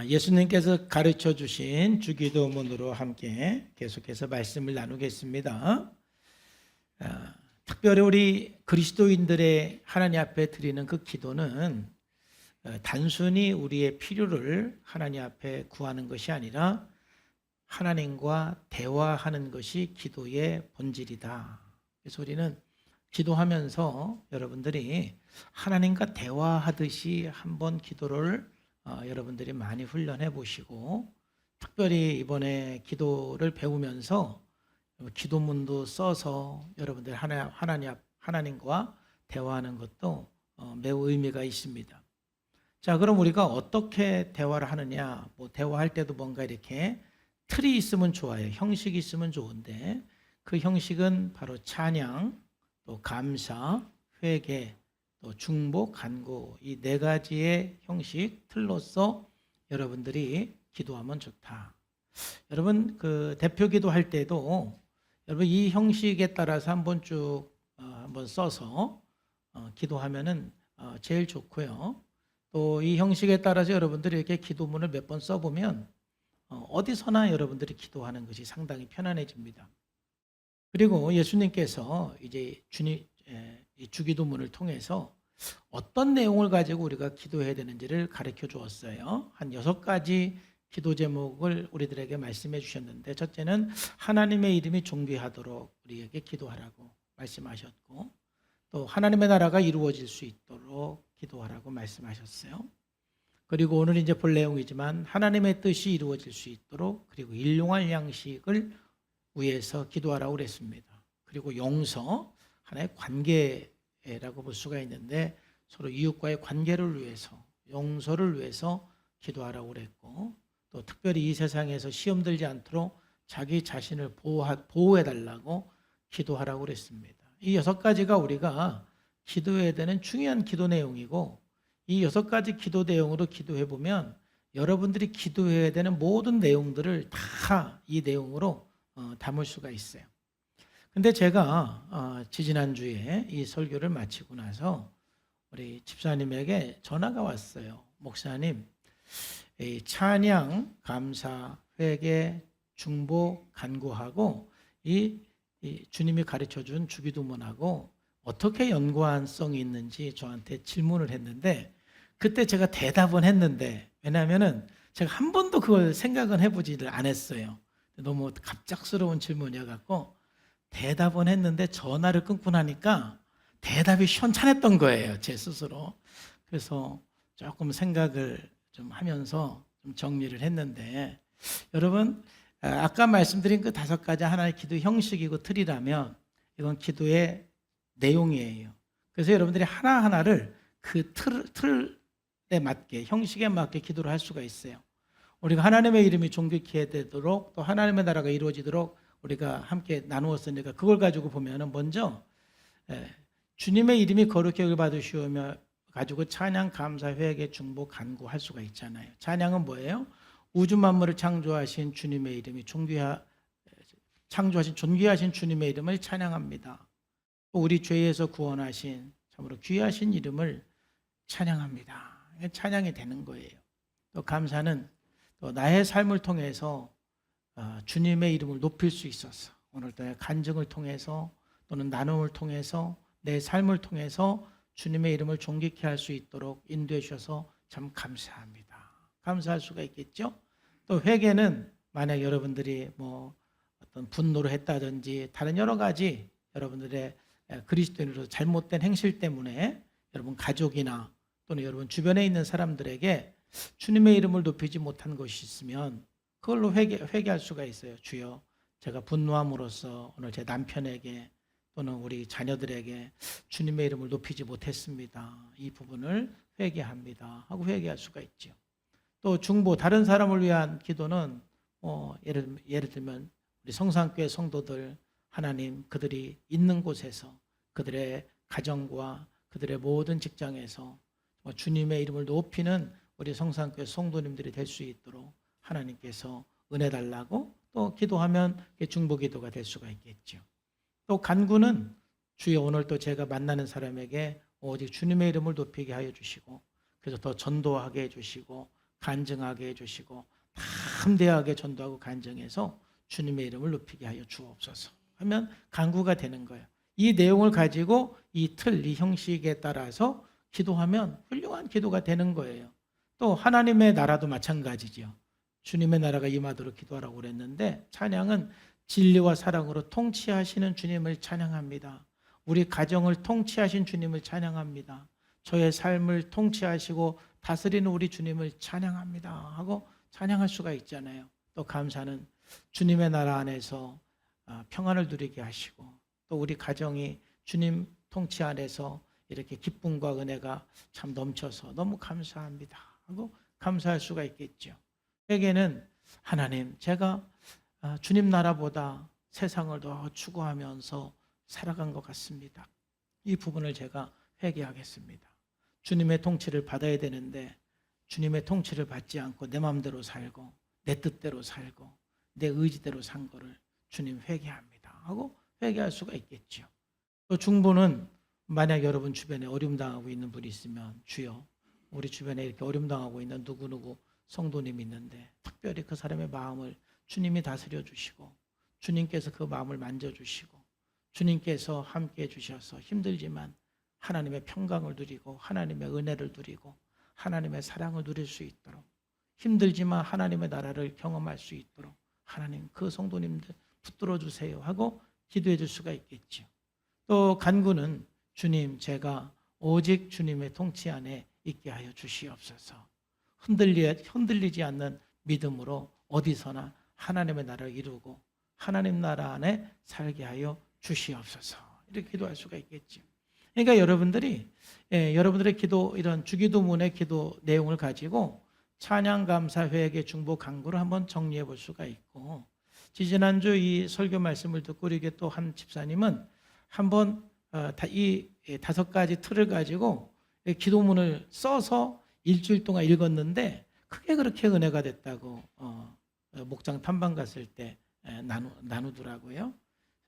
예수님께서 가르쳐 주신 주기도문으로 함께 계속해서 말씀을 나누겠습니다. 특별히 우리 그리스도인들의 하나님 앞에 드리는 그 기도는 단순히 우리의 필요를 하나님 앞에 구하는 것이 아니라 하나님과 대화하는 것이 기도의 본질이다. 그래서 우리는 기도하면서 여러분들이 하나님과 대화하듯이 한번 기도를 여러분들이 많이 훈련해 보시고, 특별히 이번에 기도를 배우면서 기도문도 써서 여러분들 하나님과 대화하는 것도 매우 의미가 있습니다. 자, 그럼 우리가 어떻게 대화를 하느냐? 대화할 때도 뭔가 이렇게 틀이 있으면 좋아요. 형식이 있으면 좋은데, 그 형식은 바로 찬양, 또 감사, 회개, 또 중보, 간구, 이 네 가지의 형식 틀로서 여러분들이 기도하면 좋다. 여러분 그 대표 기도할 때도 여러분 이 형식에 따라서 한번 쭉 한번 써서 기도하면은 제일 좋고요. 또 이 형식에 따라서 여러분들이 이렇게 기도문을 몇 번 써보면 어디서나 여러분들이 기도하는 것이 상당히 편안해집니다. 그리고 예수님께서 이제 이 주기도문을 통해서 어떤 내용을 가지고 우리가 기도해야 되는지를 가르쳐 주었어요. 한 6가지 기도 제목을 우리들에게 말씀해 주셨는데, 첫째는 하나님의 이름이 존귀하도록 우리에게 기도하라고 말씀하셨고, 또 하나님의 나라가 이루어질 수 있도록 기도하라고 말씀하셨어요. 그리고 오늘 이제 볼 내용이지만 하나님의 뜻이 이루어질 수 있도록, 그리고 일용할 양식을 위해서 기도하라고 그랬습니다. 그리고 용서, 하나의 관계라고 볼 수가 있는데 서로 이웃과의 관계를 위해서, 용서를 위해서 기도하라고 그랬고, 또 특별히 이 세상에서 시험 들지 않도록 자기 자신을 보호해달라고 기도하라고 그랬습니다. 이 6가지가 우리가 기도해야 되는 중요한 기도 내용이고, 이 6가지 기도 내용으로 기도해보면 여러분들이 기도해야 되는 모든 내용들을 다 이 내용으로 담을 수가 있어요. 근데 제가 지지난주에 이 설교를 마치고 나서 우리 집사님에게 전화가 왔어요. 목사님, 찬양, 감사, 회개, 중보, 간구하고 이 주님이 가르쳐준 주기도문하고 어떻게 연관성이 있는지 저한테 질문을 했는데, 그때 제가 대답은 했는데, 왜냐하면 제가 한 번도 그걸 생각은 해보지를 않았어요. 너무 갑작스러운 질문이어갖고 대답은 했는데 전화를 끊고 나니까 대답이 시원찮았던 거예요, 제 스스로. 그래서 조금 생각을 좀 하면서 좀 정리를 했는데, 여러분 아까 말씀드린 그 5가지 하나의 기도 형식이고 틀이라면 이건 기도의 내용이에요. 그래서 여러분들이 하나하나를 그 틀에 맞게, 형식에 맞게 기도를 할 수가 있어요. 우리가 하나님의 이름이 존귀케 되도록, 또 하나님의 나라가 이루어지도록 우리가 함께 나누었으니까 그걸 가지고 보면은 먼저 주님의 이름이 거룩히 여김을 받으시오며 가지고 찬양, 감사, 회개, 중보, 간구할 수가 있잖아요. 찬양은 뭐예요? 우주 만물을 창조하신 주님의 이름이 창조하신 존귀하신 주님의 이름을 찬양합니다. 또 우리 죄에서 구원하신 참으로 귀하신 이름을 찬양합니다. 찬양이 되는 거예요. 또 감사는 또 나의 삶을 통해서 주님의 이름을 높일 수 있어서, 오늘도 간증을 통해서 또는 나눔을 통해서 내 삶을 통해서 주님의 이름을 존귀케 할 수 있도록 인도해 주셔서 참 감사합니다. 감사할 수가 있겠죠. 또 회개는 만약 여러분들이 어떤 분노를 했다든지 다른 여러 가지 여러분들의 그리스도인으로서 잘못된 행실 때문에 여러분 가족이나 또는 여러분 주변에 있는 사람들에게 주님의 이름을 높이지 못한 것이 있으면 그걸로 회개할 수가 있어요. 주여, 제가 분노함으로써 오늘 제 남편에게 또는 우리 자녀들에게 주님의 이름을 높이지 못했습니다. 이 부분을 회개합니다 하고 회개할 수가 있죠. 또 중보, 다른 사람을 위한 기도는 예를 들면 우리 성산교회 성도들, 하나님 그들이 있는 곳에서, 그들의 가정과 그들의 모든 직장에서 주님의 이름을 높이는 우리 성산교회 성도님들이 될 수 있도록 하나님께서 은혜 달라고 또 기도하면 중보 기도가 될 수가 있겠죠. 또 간구는 주여, 오늘 또 제가 만나는 사람에게 오직 주님의 이름을 높이게 하여 주시고, 그래서 더 전도하게 해 주시고 간증하게 해주시고 담대하게 전도하고 간증해서 주님의 이름을 높이게 하여 주옵소서 하면 간구가 되는 거예요. 이 내용을 가지고 이 틀, 이 형식에 따라서 기도하면 훌륭한 기도가 되는 거예요. 또 하나님의 나라도 마찬가지죠. 주님의 나라가 임하도록 기도하라고 그랬는데 찬양은 진리와 사랑으로 통치하시는 주님을 찬양합니다. 우리 가정을 통치하신 주님을 찬양합니다. 저의 삶을 통치하시고 다스리는 우리 주님을 찬양합니다 하고 찬양할 수가 있잖아요. 또 감사는 주님의 나라 안에서 평안을 누리게 하시고 또 우리 가정이 주님 통치 안에서 이렇게 기쁨과 은혜가 참 넘쳐서 너무 감사합니다 하고 감사할 수가 있겠죠. 회개는 하나님, 제가 주님 나라보다 세상을 더 추구하면서 살아간 것 같습니다. 이 부분을 제가 회개하겠습니다. 주님의 통치를 받아야 되는데 주님의 통치를 받지 않고 내 마음대로 살고 내 뜻대로 살고 내 의지대로 산 거를 주님 회개합니다 하고 회개할 수가 있겠죠. 또 중보는 만약 여러분 주변에 어려움 당하고 있는 분이 있으면 주여 우리 주변에 이렇게 어려움 당하고 있는 누구누구 성도님이 있는데 특별히 그 사람의 마음을 주님이 다스려 주시고 주님께서 그 마음을 만져주시고 주님께서 함께해 주셔서 힘들지만 하나님의 평강을 누리고 하나님의 은혜를 누리고 하나님의 사랑을 누릴 수 있도록 힘들지만 하나님의 나라를 경험할 수 있도록 하나님 그 성도님들 붙들어 주세요 하고 기도해 줄 수가 있겠죠. 또 간구는 주님 제가 오직 주님의 통치 안에 있게 하여 주시옵소서. 흔들리지 않는 믿음으로 어디서나 하나님의 나라를 이루고 하나님 나라 안에 살게 하여 주시옵소서. 이렇게 기도할 수가 있겠죠. 그러니까 여러분들이 여러분들의 기도 이런 주기도문의 기도 내용을 가지고 찬양, 감사, 회개, 중보, 간구를 한번 정리해 볼 수가 있고 지지난주 이 설교 말씀을 듣고 우리 또 한 집사님은 한번 이 5가지 틀을 가지고 기도문을 써서 일주일 동안 읽었는데 크게 그렇게 은혜가 됐다고 목장 탐방 갔을 때 나누더라고요.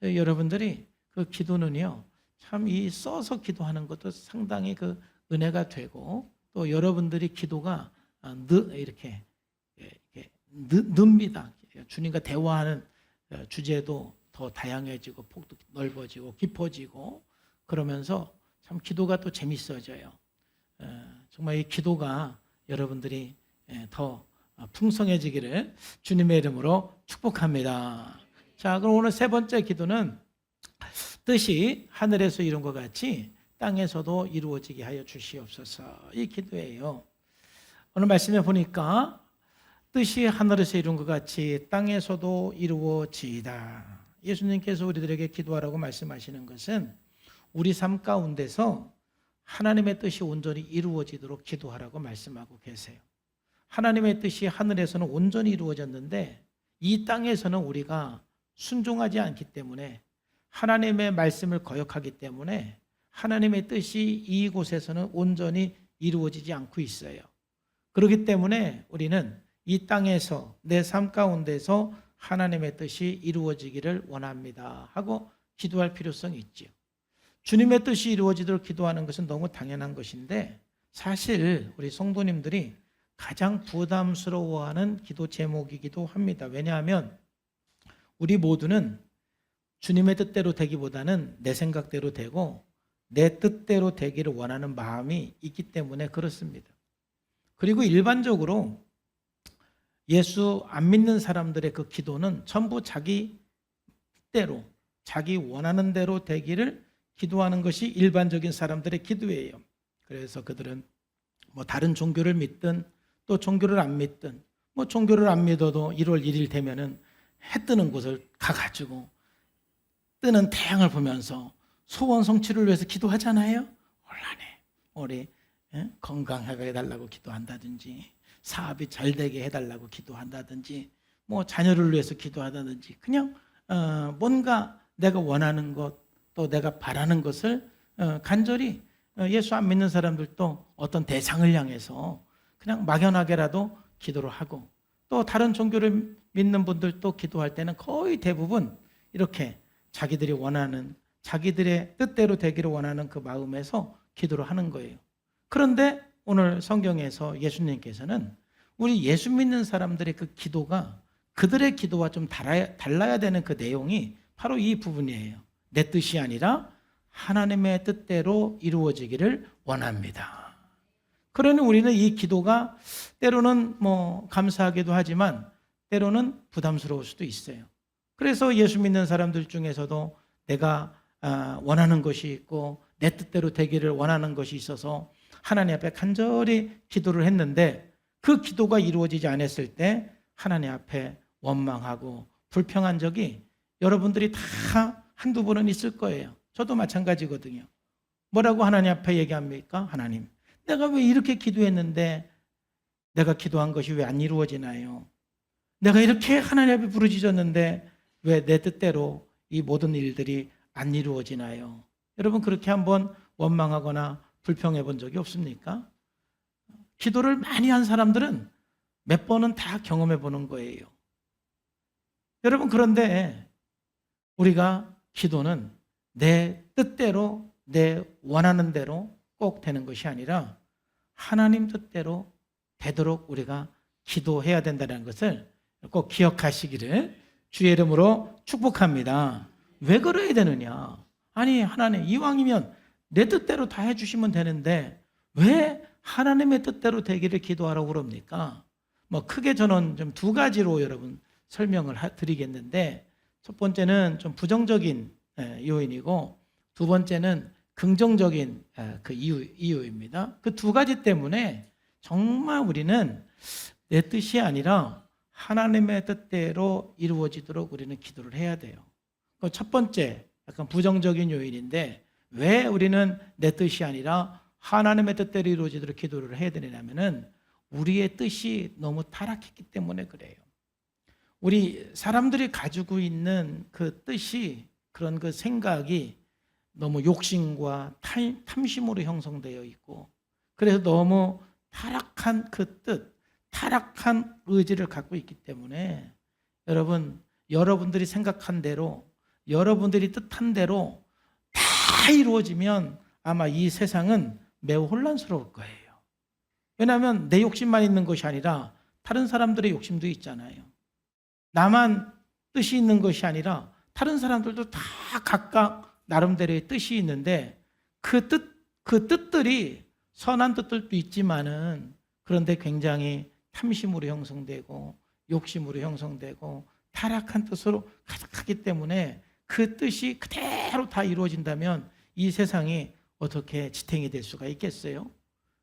여러분들이 그 기도는요 참 이 써서 기도하는 것도 상당히 그 은혜가 되고 또 여러분들이 기도가 이렇게 늡니다. 주님과 대화하는 주제도 더 다양해지고 폭도 넓어지고 깊어지고 그러면서 참 기도가 또 재밌어져요. 정말 이 기도가 여러분들이 더 풍성해지기를 주님의 이름으로 축복합니다. 자, 그럼 오늘 세 번째 기도는 뜻이 하늘에서 이룬 것 같이 땅에서도 이루어지게 하여 주시옵소서. 이 기도예요. 오늘 말씀에 보니까 뜻이 하늘에서 이룬 것 같이 땅에서도 이루어지이다. 예수님께서 우리들에게 기도하라고 말씀하시는 것은 우리 삶 가운데서 하나님의 뜻이 온전히 이루어지도록 기도하라고 말씀하고 계세요. 하나님의 뜻이 하늘에서는 온전히 이루어졌는데 이 땅에서는 우리가 순종하지 않기 때문에 하나님의 말씀을 거역하기 때문에 하나님의 뜻이 이곳에서는 온전히 이루어지지 않고 있어요. 그렇기 때문에 우리는 이 땅에서 내 삶 가운데서 하나님의 뜻이 이루어지기를 원합니다 하고 기도할 필요성이 있죠. 주님의 뜻이 이루어지도록 기도하는 것은 너무 당연한 것인데 사실 우리 성도님들이 가장 부담스러워하는 기도 제목이기도 합니다. 왜냐하면 우리 모두는 주님의 뜻대로 되기보다는 내 생각대로 되고 내 뜻대로 되기를 원하는 마음이 있기 때문에 그렇습니다. 그리고 일반적으로 예수 안 믿는 사람들의 그 기도는 전부 자기 뜻대로 자기 원하는 대로 되기를 기도하는 것이 일반적인 사람들의 기도예요. 그래서 그들은 뭐 다른 종교를 믿든 또 종교를 안 믿든 뭐 종교를 안 믿어도 1월 1일 되면은 해 뜨는 곳을 가가지고 뜨는 태양을 보면서 소원 성취를 위해서 기도하잖아요. 온라네 우리 건강하게 해달라고 기도한다든지 사업이 잘 되게 해달라고 기도한다든지 뭐 자녀를 위해서 기도한다든지 그냥 뭔가 내가 원하는 것 또 내가 바라는 것을 간절히 예수 안 믿는 사람들도 어떤 대상을 향해서 그냥 막연하게라도 기도를 하고 또 다른 종교를 믿는 분들도 기도할 때는 거의 대부분 이렇게 자기들이 원하는 자기들의 뜻대로 되기를 원하는 그 마음에서 기도를 하는 거예요. 그런데 오늘 성경에서 예수님께서는 우리 예수 믿는 사람들의 그 기도가 그들의 기도와 좀 달라야 되는 그 내용이 바로 이 부분이에요. 내 뜻이 아니라 하나님의 뜻대로 이루어지기를 원합니다. 그러니 우리는 이 기도가 때로는 감사하기도 하지만 때로는 부담스러울 수도 있어요. 그래서 예수 믿는 사람들 중에서도 내가 원하는 것이 있고 내 뜻대로 되기를 원하는 것이 있어서 하나님 앞에 간절히 기도를 했는데 그 기도가 이루어지지 않았을 때 하나님 앞에 원망하고 불평한 적이 여러분들이 다 한두 번은 있을 거예요. 저도 마찬가지거든요. 뭐라고 하나님 앞에 얘기합니까? 하나님, 내가 왜 이렇게 기도했는데 내가 기도한 것이 왜 안 이루어지나요? 내가 이렇게 하나님 앞에 부르짖었는데 왜 내 뜻대로 이 모든 일들이 안 이루어지나요? 여러분 그렇게 한번 원망하거나 불평해 본 적이 없습니까? 기도를 많이 한 사람들은 몇 번은 다 경험해 보는 거예요. 여러분 그런데 우리가 기도는 내 뜻대로 내 원하는 대로 꼭 되는 것이 아니라 하나님 뜻대로 되도록 우리가 기도해야 된다는 것을 꼭 기억하시기를 주의 이름으로 축복합니다. 왜 그래야 되느냐? 아니 하나님 이왕이면 내 뜻대로 다 해주시면 되는데 왜 하나님의 뜻대로 되기를 기도하라고 그럽니까? 크게 저는 좀 두 가지로 여러분 설명을 드리겠는데 첫 번째는 좀 부정적인 요인이고 두 번째는 긍정적인 그 이유입니다. 그 두 가지 때문에 정말 우리는 내 뜻이 아니라 하나님의 뜻대로 이루어지도록 우리는 기도를 해야 돼요. 그 첫 번째 약간 부정적인 요인인데 왜 우리는 내 뜻이 아니라 하나님의 뜻대로 이루어지도록 기도를 해야 되냐면은 우리의 뜻이 너무 타락했기 때문에 그래요. 우리 사람들이 가지고 있는 그 뜻이 그런 그 생각이 너무 욕심과 탐심으로 형성되어 있고 그래서 너무 타락한 그 뜻, 타락한 의지를 갖고 있기 때문에 여러분들이 생각한 대로 여러분들이 뜻한 대로 다 이루어지면 아마 이 세상은 매우 혼란스러울 거예요. 왜냐하면 내 욕심만 있는 것이 아니라 다른 사람들의 욕심도 있잖아요. 나만 뜻이 있는 것이 아니라 다른 사람들도 다 각각 나름대로의 뜻이 있는데 그 뜻들이 선한 뜻들도 있지만은 그런데 굉장히 탐심으로 형성되고 욕심으로 형성되고 타락한 뜻으로 가득하기 때문에 그 뜻이 그대로 다 이루어진다면 이 세상이 어떻게 지탱이 될 수가 있겠어요?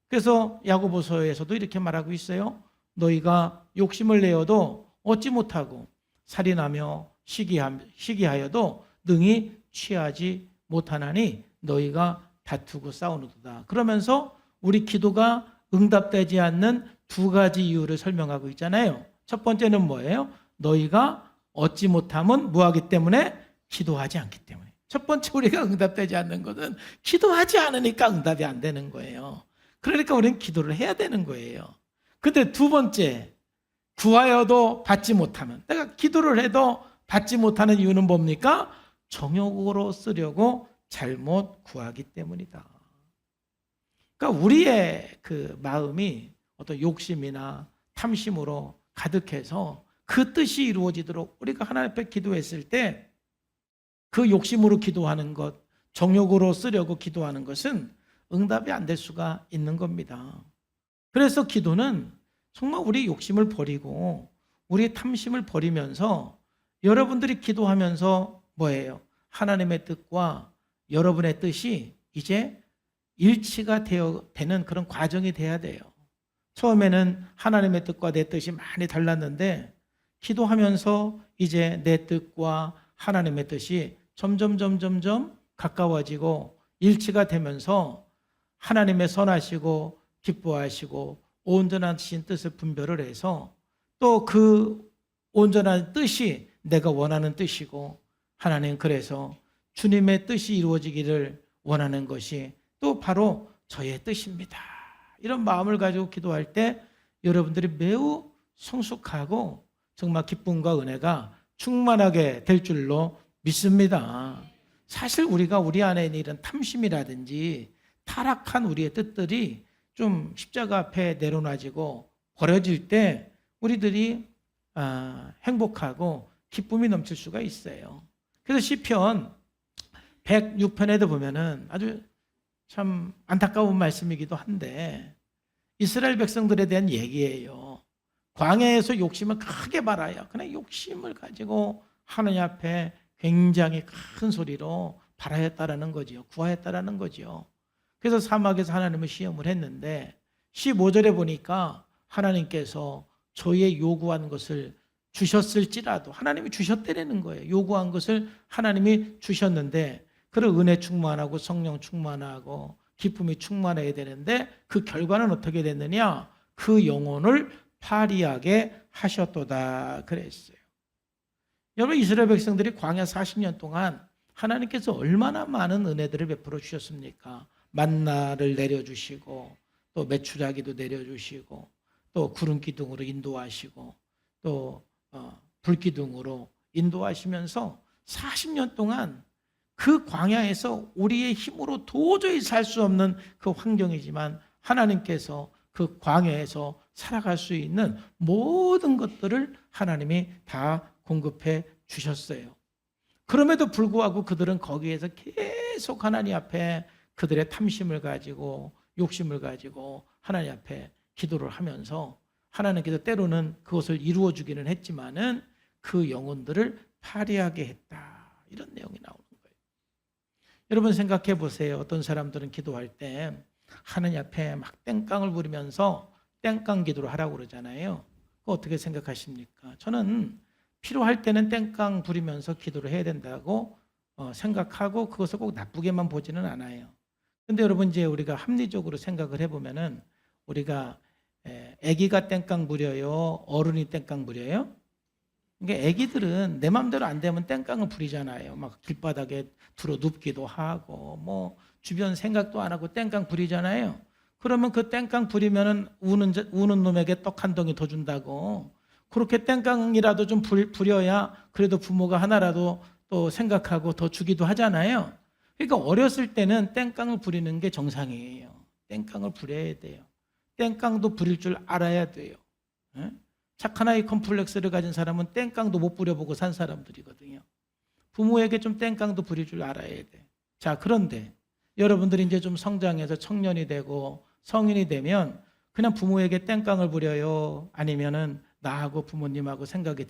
그래서 야고보서에서도 이렇게 말하고 있어요. 너희가 욕심을 내어도 얻지 못하고 살인하며 시기하여도 능히 취하지 못하나니 너희가 다투고 싸우는도다. 그러면서 우리 기도가 응답되지 않는 두 가지 이유를 설명하고 있잖아요. 첫 번째는 뭐예요? 너희가 얻지 못함은 뭐하기 때문에? 기도하지 않기 때문에. 첫 번째 우리가 응답되지 않는 것은 기도하지 않으니까 응답이 안 되는 거예요. 그러니까 우리는 기도를 해야 되는 거예요. 근데 두 번째, 구하여도 받지 못하면, 내가 기도를 해도 받지 못하는 이유는 뭡니까? 정욕으로 쓰려고 잘못 구하기 때문이다. 그러니까 우리의 그 마음이 어떤 욕심이나 탐심으로 가득해서 그 뜻이 이루어지도록 우리가 하나님 앞에 기도했을 때 그 욕심으로 기도하는 것, 정욕으로 쓰려고 기도하는 것은 응답이 안 될 수가 있는 겁니다. 그래서 기도는 정말 우리 욕심을 버리고 우리의 탐심을 버리면서 여러분들이 기도하면서 뭐예요? 하나님의 뜻과 여러분의 뜻이 이제 일치가 되는 그런 과정이 돼야 돼요. 처음에는 하나님의 뜻과 내 뜻이 많이 달랐는데 기도하면서 이제 내 뜻과 하나님의 뜻이 점점 가까워지고 일치가 되면서 하나님의 선하시고 기뻐하시고 온전하신 뜻을 분별을 해서 또 그 온전한 뜻이 내가 원하는 뜻이고 하나님 그래서 주님의 뜻이 이루어지기를 원하는 것이 또 바로 저의 뜻입니다. 이런 마음을 가지고 기도할 때 여러분들이 매우 성숙하고 정말 기쁨과 은혜가 충만하게 될 줄로 믿습니다. 사실 우리가 우리 안에 있는 이런 탐심이라든지 타락한 우리의 뜻들이 좀 십자가 앞에 내려놔지고 벌어질 때 우리들이 행복하고 기쁨이 넘칠 수가 있어요. 그래서 시편 106편에도 보면은 아주 참 안타까운 말씀이기도 한데 이스라엘 백성들에 대한 얘기예요. 광야에서 욕심을 크게 발하여 그냥 욕심을 가지고 하나님 앞에 굉장히 큰 소리로 발하였다라는 거지요. 구하였다라는 거지요. 그래서 사막에서 하나님을 시험을 했는데 15절에 보니까 하나님께서 저희의 요구한 것을 주셨을지라도 하나님이 주셨다라는 거예요. 요구한 것을 하나님이 주셨는데 그런 은혜 충만하고 성령 충만하고 기쁨이 충만해야 되는데 그 결과는 어떻게 됐느냐? 그 영혼을 파리하게 하셨도다 그랬어요. 여러분 이스라엘 백성들이 광야 40년 동안 하나님께서 얼마나 많은 은혜들을 베풀어 주셨습니까? 만나를 내려주시고 또 메추라기도 내려주시고 또 구름 기둥으로 인도하시고 또 불기둥으로 인도하시면서 40년 동안 그 광야에서 우리의 힘으로 도저히 살 수 없는 그 환경이지만 하나님께서 그 광야에서 살아갈 수 있는 모든 것들을 하나님이 다 공급해 주셨어요. 그럼에도 불구하고 그들은 거기에서 계속 하나님 앞에 그들의 탐심을 가지고 욕심을 가지고 하나님 앞에 기도를 하면서 하나님께서 때로는 그것을 이루어 주기는 했지만은 그 영혼들을 파리하게 했다. 이런 내용이 나오는 거예요. 여러분 생각해 보세요. 어떤 사람들은 기도할 때 하나님 앞에 막 땡깡을 부리면서 땡깡 기도를 하라고 그러잖아요. 그거 어떻게 생각하십니까? 저는 필요할 때는 땡깡 부리면서 기도를 해야 된다고 생각하고 그것을 꼭 나쁘게만 보지는 않아요. 근데 여러분 이제 우리가 합리적으로 생각을 해보면은 우리가 아기가 땡깡 부려요? 어른이 땡깡 부려요? 그러니까 아기들은 내 마음대로 안 되면 땡깡을 부리잖아요. 막 길바닥에 들어 눕기도 하고 뭐 주변 생각도 안 하고 땡깡 부리잖아요. 그러면 그 땡깡 부리면은 우는 놈에게 떡 한 덩이 더 준다고. 그렇게 땡깡이라도 좀 부려야 그래도 부모가 하나라도 또 생각하고 더 주기도 하잖아요. 그러니까 어렸을 때는 땡깡을 부리는 게 정상이에요. 땡깡을 부려야 돼요. 땡깡도 부릴 줄 알아야 돼요. 착한 아이 컴플렉스를 가진 사람은 땡깡도 못 부려보고 산 사람들이거든요. 부모에게 좀 땡깡도 부릴 줄 알아야 돼. 자, 그런데 여러분들이 이제 좀 성장해서 청년이 되고 성인이 되면 그냥 부모에게 땡깡을 부려요? 아니면은 나하고 부모님하고 생각이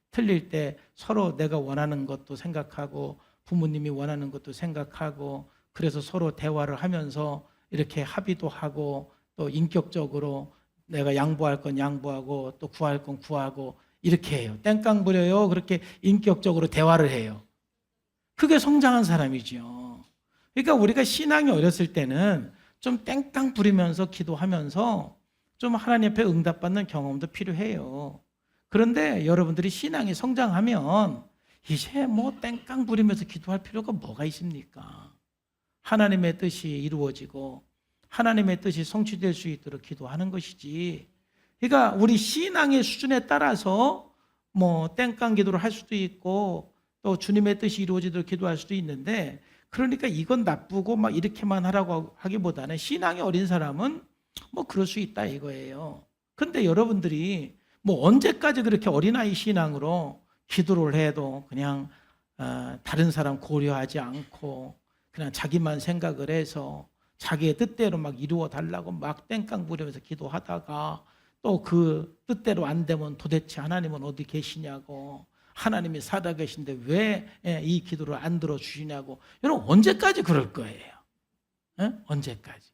틀릴 때 서로 내가 원하는 것도 생각하고 부모님이 원하는 것도 생각하고 그래서 서로 대화를 하면서 이렇게 합의도 하고 또 인격적으로 내가 양보할 건 양보하고 또 구할 건 구하고 이렇게 해요. 땡깡 부려요. 그렇게 인격적으로 대화를 해요. 그게 성장한 사람이죠. 그러니까 우리가 신앙이 어렸을 때는 좀 땡깡 부리면서 기도하면서 좀 하나님 앞에 응답받는 경험도 필요해요. 그런데 여러분들이 신앙이 성장하면 이제 뭐 땡깡 부리면서 기도할 필요가 뭐가 있습니까? 하나님의 뜻이 이루어지고 하나님의 뜻이 성취될 수 있도록 기도하는 것이지. 그러니까 우리 신앙의 수준에 따라서 뭐 땡깡 기도를 할 수도 있고 또 주님의 뜻이 이루어지도록 기도할 수도 있는데 그러니까 이건 나쁘고 막 이렇게만 하라고 하기보다는 신앙이 어린 사람은 뭐 그럴 수 있다 이거예요. 근데 여러분들이 뭐 언제까지 그렇게 어린아이 신앙으로 기도를 해도 그냥 다른 사람 고려하지 않고 그냥 자기만 생각을 해서 자기의 뜻대로 막 이루어 달라고 막 땡깡 부리면서 기도하다가 또 그 뜻대로 안 되면 도대체 하나님은 어디 계시냐고 하나님이 살아계신데 왜 이 기도를 안 들어주시냐고. 여러분 언제까지 그럴 거예요? 언제까지?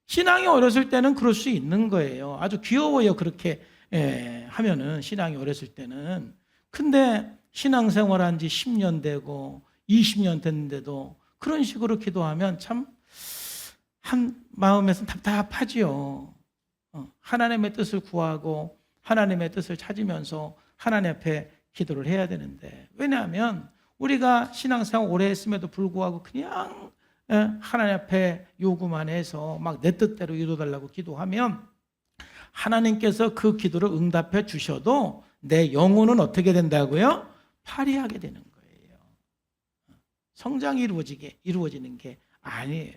신앙이 어렸을 때는 그럴 수 있는 거예요. 아주 귀여워요. 그렇게 하면은 신앙이 어렸을 때는. 근데 신앙생활한 지 10년 되고 20년 됐는데도 그런 식으로 기도하면 참 한 마음에서는 답답하지요. 하나님의 뜻을 구하고 하나님의 뜻을 찾으면서 하나님 앞에 기도를 해야 되는데 왜냐하면 우리가 신앙생활 오래 했음에도 불구하고 그냥 하나님 앞에 요구만 해서 막 내 뜻대로 이루어달라고 기도하면 하나님께서 그 기도를 응답해 주셔도 내 영혼은 어떻게 된다고요? 파리하게 되는 거예요. 성장이 이루어지는 게 아니에요.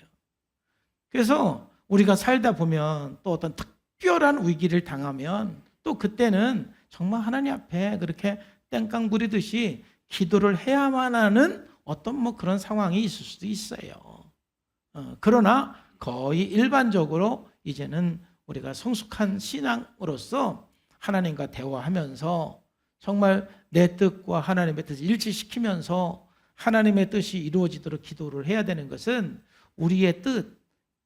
그래서 우리가 살다 보면 또 어떤 특별한 위기를 당하면 또 그때는 정말 하나님 앞에 그렇게 땡깡 부리듯이 기도를 해야만 하는 어떤 그런 상황이 있을 수도 있어요. 그러나 거의 일반적으로 이제는 우리가 성숙한 신앙으로서 하나님과 대화하면서 정말 내 뜻과 하나님의 뜻을 일치시키면서 하나님의 뜻이 이루어지도록 기도를 해야 되는 것은 우리의 뜻,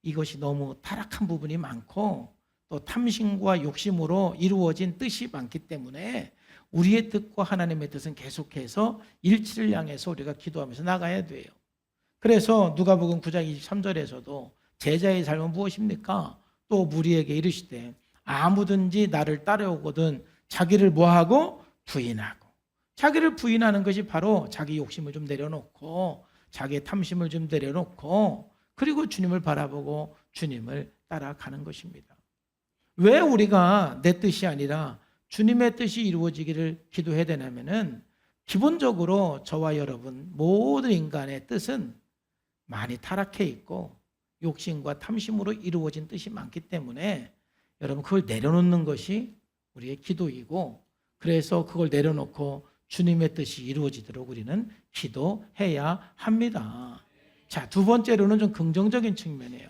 이것이 너무 타락한 부분이 많고 또 탐심과 욕심으로 이루어진 뜻이 많기 때문에 우리의 뜻과 하나님의 뜻은 계속해서 일치를 향해서 우리가 기도하면서 나가야 돼요. 그래서 누가복음 9장 23절에서도 제자의 삶은 무엇입니까? 또 무리에게 이르시되 아무든지 나를 따라오거든 자기를 뭐하고? 부인하고. 자기를 부인하는 것이 바로 자기 욕심을 좀 내려놓고 자기의 탐심을 좀 내려놓고 그리고 주님을 바라보고 주님을 따라가는 것입니다. 왜 우리가 내 뜻이 아니라 주님의 뜻이 이루어지기를 기도해야 되냐면은 기본적으로 저와 여러분 모든 인간의 뜻은 많이 타락해 있고 욕심과 탐심으로 이루어진 뜻이 많기 때문에 여러분 그걸 내려놓는 것이 우리의 기도이고 그래서 그걸 내려놓고 주님의 뜻이 이루어지도록 우리는 기도해야 합니다. 자, 두 번째로는 좀 긍정적인 측면이에요.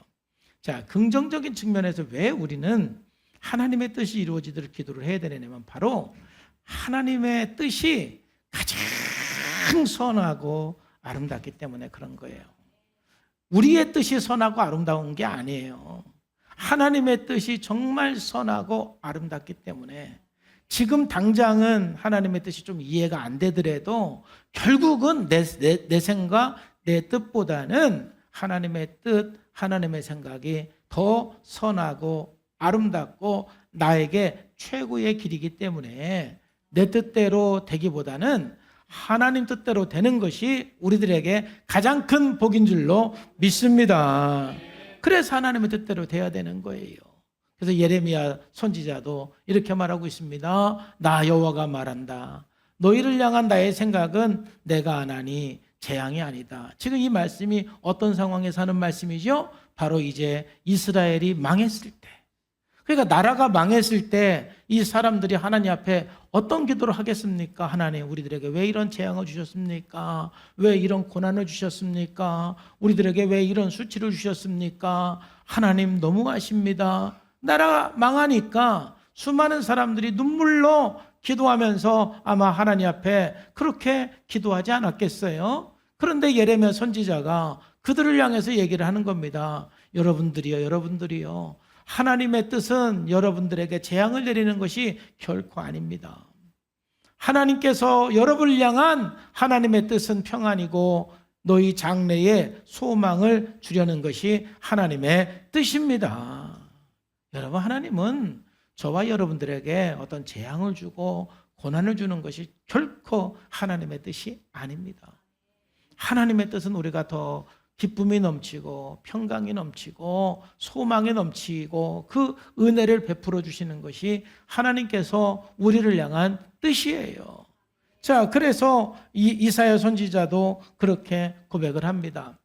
자, 긍정적인 측면에서 왜 우리는 하나님의 뜻이 이루어지도록 기도를 해야 되냐면 바로 하나님의 뜻이 가장 선하고 아름답기 때문에 그런 거예요. 우리의 뜻이 선하고 아름다운 게 아니에요. 하나님의 뜻이 정말 선하고 아름답기 때문에 지금 당장은 하나님의 뜻이 좀 이해가 안 되더라도 결국은 내 생각, 내 뜻보다는 하나님의 뜻, 하나님의 생각이 더 선하고 아름답고 나에게 최고의 길이기 때문에 내 뜻대로 되기보다는 하나님 뜻대로 되는 것이 우리들에게 가장 큰 복인 줄로 믿습니다. 그래서 하나님의 뜻대로 돼야 되는 거예요. 그래서 예레미야 선지자도 이렇게 말하고 있습니다. 나 여호와가 말한다. 너희를 향한 나의 생각은 내가 안 하니 재앙이 아니다. 지금 이 말씀이 어떤 상황에서 하는 말씀이죠? 바로 이제 이스라엘이 망했을 때. 그러니까 나라가 망했을 때 이 사람들이 하나님 앞에 어떤 기도를 하겠습니까? 하나님 우리들에게 왜 이런 재앙을 주셨습니까? 왜 이런 고난을 주셨습니까? 우리들에게 왜 이런 수치를 주셨습니까? 하나님 너무하십니다. 나라가 망하니까 수많은 사람들이 눈물로 기도하면서 아마 하나님 앞에 그렇게 기도하지 않았겠어요? 그런데 예레미야 선지자가 그들을 향해서 얘기를 하는 겁니다. 여러분들이요. 하나님의 뜻은 여러분들에게 재앙을 내리는 것이 결코 아닙니다. 하나님께서 여러분을 향한 하나님의 뜻은 평안이고 너희 장래에 소망을 주려는 것이 하나님의 뜻입니다. 여러분 하나님은 저와 여러분들에게 어떤 재앙을 주고 고난을 주는 것이 결코 하나님의 뜻이 아닙니다. 하나님의 뜻은 우리가 더 기쁨이 넘치고 평강이 넘치고 소망이 넘치고 그 은혜를 베풀어 주시는 것이 하나님께서 우리를 향한 뜻이에요. 자, 그래서 이사야 선지자도 그렇게 고백을 합니다.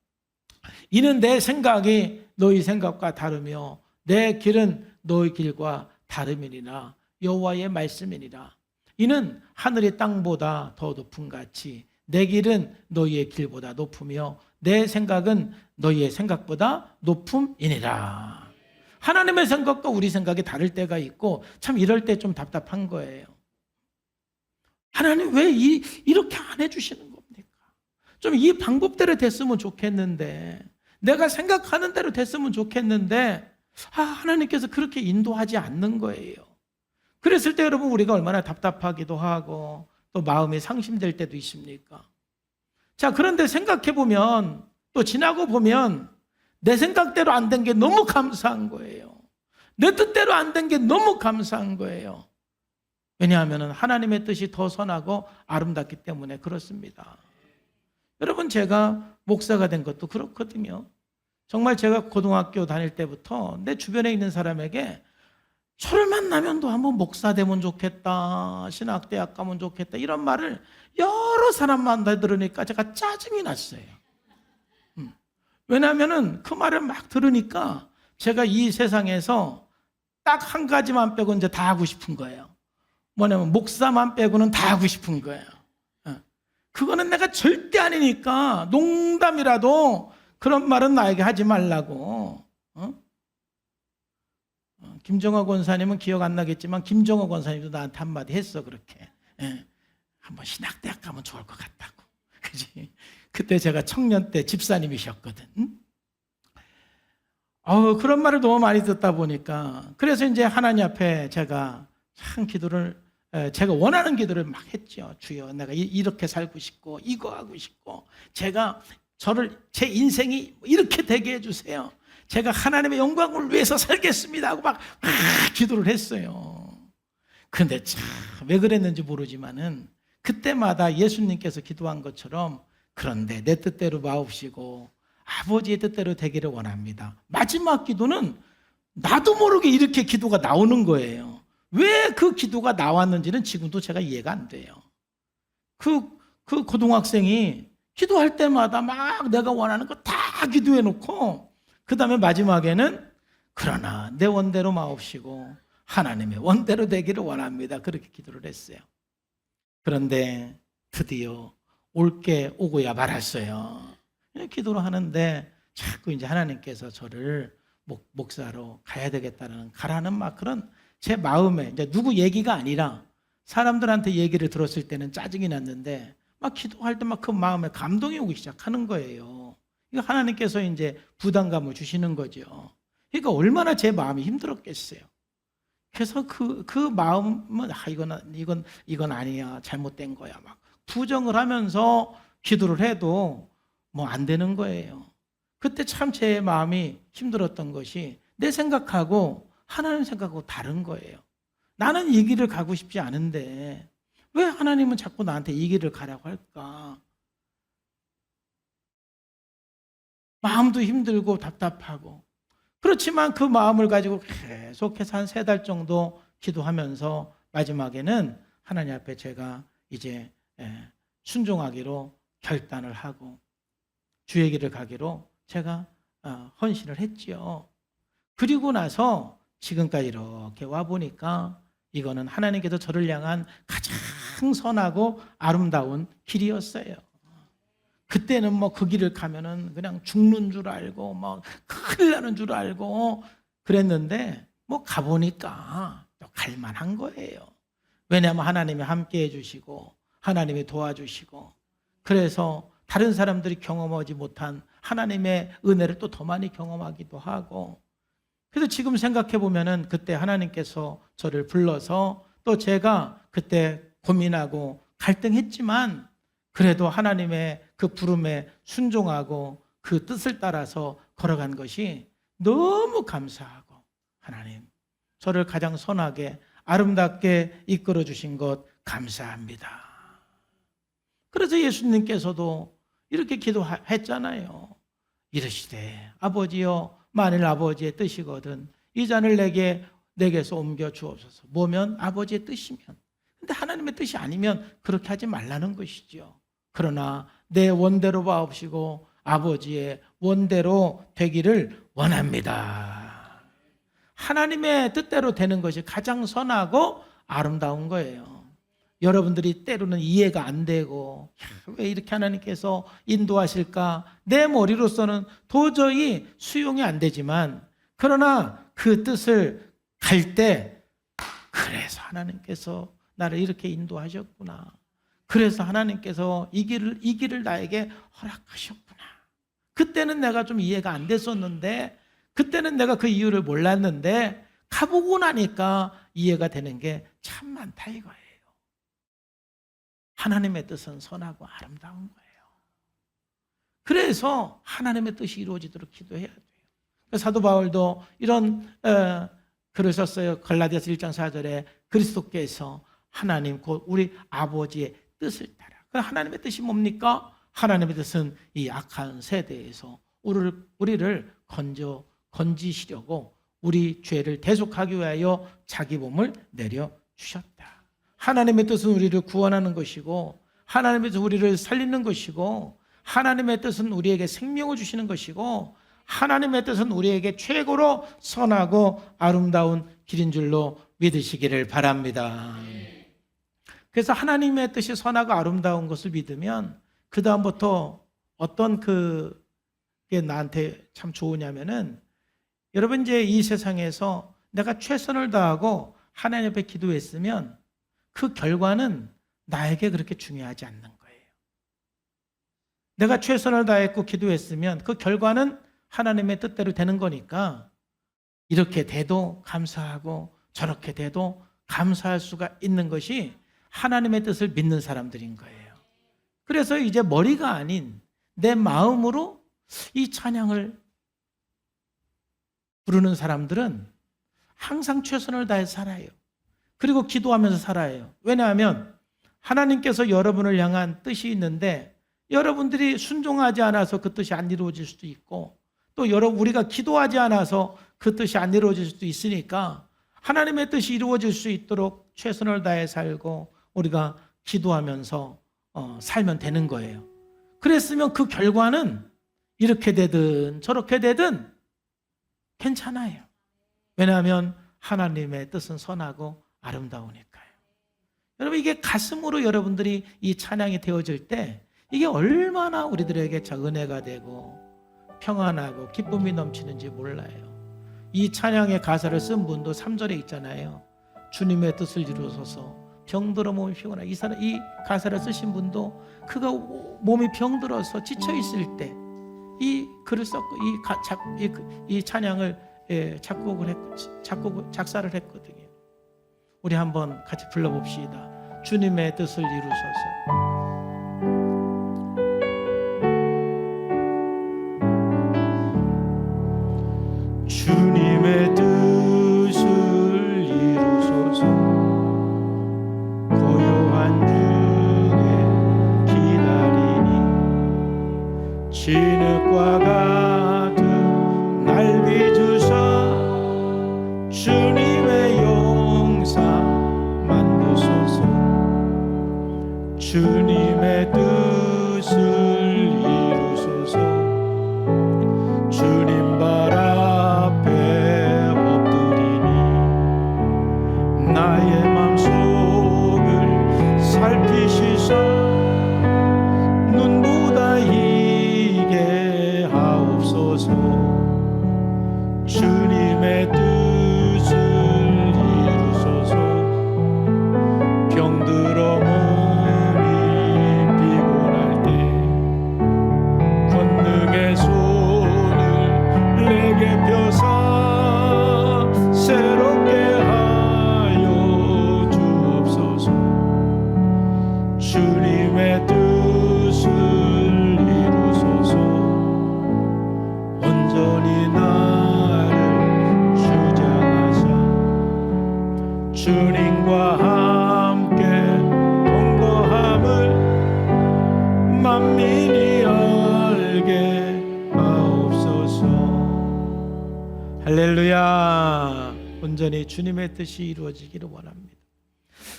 이는 내 생각이 너희 생각과 다르며 내 길은 너희 길과 다름이니라. 여호와의 말씀이니라. 이는 하늘이 땅보다 더 높음 같이 내 길은 너희의 길보다 높으며 내 생각은 너희의 생각보다 높음이니라. 하나님의 생각과 우리 생각이 다를 때가 있고 참 이럴 때 좀 답답한 거예요. 하나님 왜 이렇게 안 해주시는 겁니까? 좀 이 방법대로 됐으면 좋겠는데 내가 생각하는 대로 됐으면 좋겠는데 하나님께서 그렇게 인도하지 않는 거예요. 그랬을 때 여러분 우리가 얼마나 답답하기도 하고 또 마음이 상심될 때도 있습니까? 자, 그런데 생각해보면 또 지나고 보면 내 생각대로 안 된 게 너무 감사한 거예요. 내 뜻대로 안 된 게 너무 감사한 거예요. 왜냐하면 하나님의 뜻이 더 선하고 아름답기 때문에 그렇습니다. 여러분 제가 목사가 된 것도 그렇거든요. 정말 제가 고등학교 다닐 때부터 내 주변에 있는 사람에게 저를 만나면 너 한번 목사 되면 좋겠다, 신학대학 가면 좋겠다 이런 말을 여러 사람마다 들으니까 제가 짜증이 났어요. 왜냐하면 그 말을 막 들으니까 제가 이 세상에서 딱 한 가지만 빼고 이제 다 하고 싶은 거예요. 뭐냐면 목사만 빼고는 다 하고 싶은 거예요. 그거는 내가 절대 아니니까 농담이라도 그런 말은 나에게 하지 말라고. 김정호 권사님은 기억 안 나겠지만 김정호 권사님도 나한테 한마디 했어. 그렇게 한번 신학대학 가면 좋을 것 같다고. 그지? 그때 제가 청년 때 집사님이셨거든. 그런 말을 너무 많이 듣다 보니까 그래서 이제 하나님 앞에 제가 참 제가 원하는 기도를 막 했죠. 주여, 내가 이렇게 살고 싶고 이거 하고 싶고 제 인생이 이렇게 되게 해주세요. 제가 하나님의 영광을 위해서 살겠습니다 하고 막 기도를 했어요. 그런데 참 왜 그랬는지 모르지만은 그때마다 예수님께서 기도한 것처럼 그런데 내 뜻대로 마옵시고 아버지의 뜻대로 되기를 원합니다. 마지막 기도는 나도 모르게 이렇게 기도가 나오는 거예요. 왜 그 기도가 나왔는지는 지금도 제가 이해가 안 돼요. 그 고등학생이 기도할 때마다 막 내가 원하는 거 다 기도해 놓고 그 다음에 마지막에는 그러나 내 원대로 마옵시고 하나님의 원대로 되기를 원합니다. 그렇게 기도를 했어요. 그런데 드디어 올게 오고야 말았어요. 기도를 하는데 자꾸 이제 하나님께서 저를 목사로 가야 되겠다는 가라는 막 그런 제 마음에 이제 누구 얘기가 아니라 사람들한테 얘기를 들었을 때는 짜증이 났는데 막 기도할 때 막 그 마음에 감동이 오기 시작하는 거예요. 이거 하나님께서 이제 부담감을 주시는 거죠. 그러니까 얼마나 제 마음이 힘들었겠어요. 그래서 그 마음은 이건 아니야, 잘못된 거야 막 부정을 하면서 기도를 해도 뭐 안 되는 거예요. 그때 참 제 마음이 힘들었던 것이 내 생각하고 하나님 생각하고 다른 거예요. 나는 이 길을 가고 싶지 않은데 왜 하나님은 자꾸 나한테 이 길을 가라고 할까? 마음도 힘들고 답답하고 그렇지만 그 마음을 가지고 계속해서 한 3달 정도 기도하면서 마지막에는 하나님 앞에 제가 이제 순종하기로 결단을 하고 주의 길을 가기로 제가 헌신을 했지요. 그리고 나서 지금까지 이렇게 와보니까 이거는 하나님께서 저를 향한 가장 선하고 아름다운 길이었어요. 그때는 뭐 그 길을 가면은 그냥 죽는 줄 알고 뭐 큰일 나는 줄 알고 그랬는데 뭐 가보니까 또 갈만한 거예요. 왜냐하면 하나님이 함께 해주시고 하나님이 도와주시고 그래서 다른 사람들이 경험하지 못한 하나님의 은혜를 또 더 많이 경험하기도 하고 그래서 지금 생각해 보면은 그때 하나님께서 저를 불러서 또 제가 그때 고민하고 갈등했지만 그래도 하나님의 그 부름에 순종하고 그 뜻을 따라서 걸어간 것이 너무 감사하고 하나님 저를 가장 선하게 아름답게 이끌어 주신 것 감사합니다. 그래서 예수님께서도 이렇게 기도했잖아요. 이르시되 아버지여 만일 아버지의 뜻이거든 이 잔을 내게서 옮겨 주옵소서. 뭐면 아버지의 뜻이면. 근데 하나님의 뜻이 아니면 그렇게 하지 말라는 것이죠. 그러나 내 원대로 봐옵시고 아버지의 원대로 되기를 원합니다. 하나님의 뜻대로 되는 것이 가장 선하고 아름다운 거예요. 여러분들이 때로는 이해가 안 되고 왜 이렇게 하나님께서 인도하실까? 내 머리로서는 도저히 수용이 안 되지만 그러나 그 뜻을 갈 때 그래서 하나님께서 나를 이렇게 인도하셨구나. 그래서 하나님께서 이 길을 나에게 허락하셨구나. 그때는 내가 좀 이해가 안 됐었는데 그때는 내가 그 이유를 몰랐는데 가보고 나니까 이해가 되는 게 참 많다 이거예요. 하나님의 뜻은 선하고 아름다운 거예요. 그래서 하나님의 뜻이 이루어지도록 기도해야 돼요. 사도 바울도 이런 글을 썼어요. 갈라디아서 1장 4절에 그리스도께서 하나님 곧 우리 아버지의 뜻을 따라. 하나님의 뜻이 뭡니까? 하나님의 뜻은 이 악한 세대에서 우리를 건지시려고 우리 죄를 대속하기 위하여 자기 몸을 내려주셨다. 하나님의 뜻은 우리를 구원하는 것이고 하나님의 뜻은 우리를 살리는 것이고 하나님의 뜻은 우리에게 생명을 주시는 것이고 하나님의 뜻은 우리에게 최고로 선하고 아름다운 길인 줄로 믿으시기를 바랍니다. 그래서 하나님의 뜻이 선하고 아름다운 것을 믿으면 그 다음부터 어떤 그게 나한테 참 좋으냐면은, 여러분 이제 이 세상에서 내가 최선을 다하고 하나님 앞에 기도했으면 그 결과는 나에게 그렇게 중요하지 않는 거예요. 내가 최선을 다했고 기도했으면 그 결과는 하나님의 뜻대로 되는 거니까 이렇게 돼도 감사하고 저렇게 돼도 감사할 수가 있는 것이 하나님의 뜻을 믿는 사람들인 거예요. 그래서 이제 머리가 아닌 내 마음으로 이 찬양을 부르는 사람들은 항상 최선을 다해 살아요. 그리고 기도하면서 살아요. 왜냐하면 하나님께서 여러분을 향한 뜻이 있는데 여러분들이 순종하지 않아서 그 뜻이 안 이루어질 수도 있고, 또 우리가 기도하지 않아서 그 뜻이 안 이루어질 수도 있으니까 하나님의 뜻이 이루어질 수 있도록 최선을 다해 살고 우리가 기도하면서 살면 되는 거예요. 그랬으면 그 결과는 이렇게 되든 저렇게 되든 괜찮아요. 왜냐하면 하나님의 뜻은 선하고 아름다우니까요. 여러분, 이게 가슴으로 여러분들이 이 찬양이 되어질 때 이게 얼마나 우리들에게 은혜가 되고 평안하고 기쁨이 넘치는지 몰라요. 이 찬양의 가사를 쓴 분도 3절에 있잖아요. 주님의 뜻을 이루소서 병들어 몸이 피곤하고, 이 가사를 쓰신 분도 그가 몸이 병들어서 지쳐 있을 때 이 글을 썼고 이 찬양을 작사를 했거든요. 우리 한번 같이 불러봅시다. 주님의 뜻을 이루소서. 주님의 뜻을 이루소서. 고요한 중에 기다리니 진흙과 같은 날 빚으사 주님의 영상 만드소서. 주님의 뜻을 이루소서. 주님 발 앞에 엎드리니 나의 맘속을 살피시사 눈보다 희게 하옵소서. 주님의 뜻을 이루소서. 병들어 몸이 피곤할 때 권능의 손을 내게 펴사 새롭게 하여 주옵소서. 주님의 뜻을 이루소서. 온전히 나를 주장하사 주님과 함께 동거함을 만민이 알게 하옵소서. 할렐루야. 온전히 주님의 뜻이 이루어지기를 원합니다.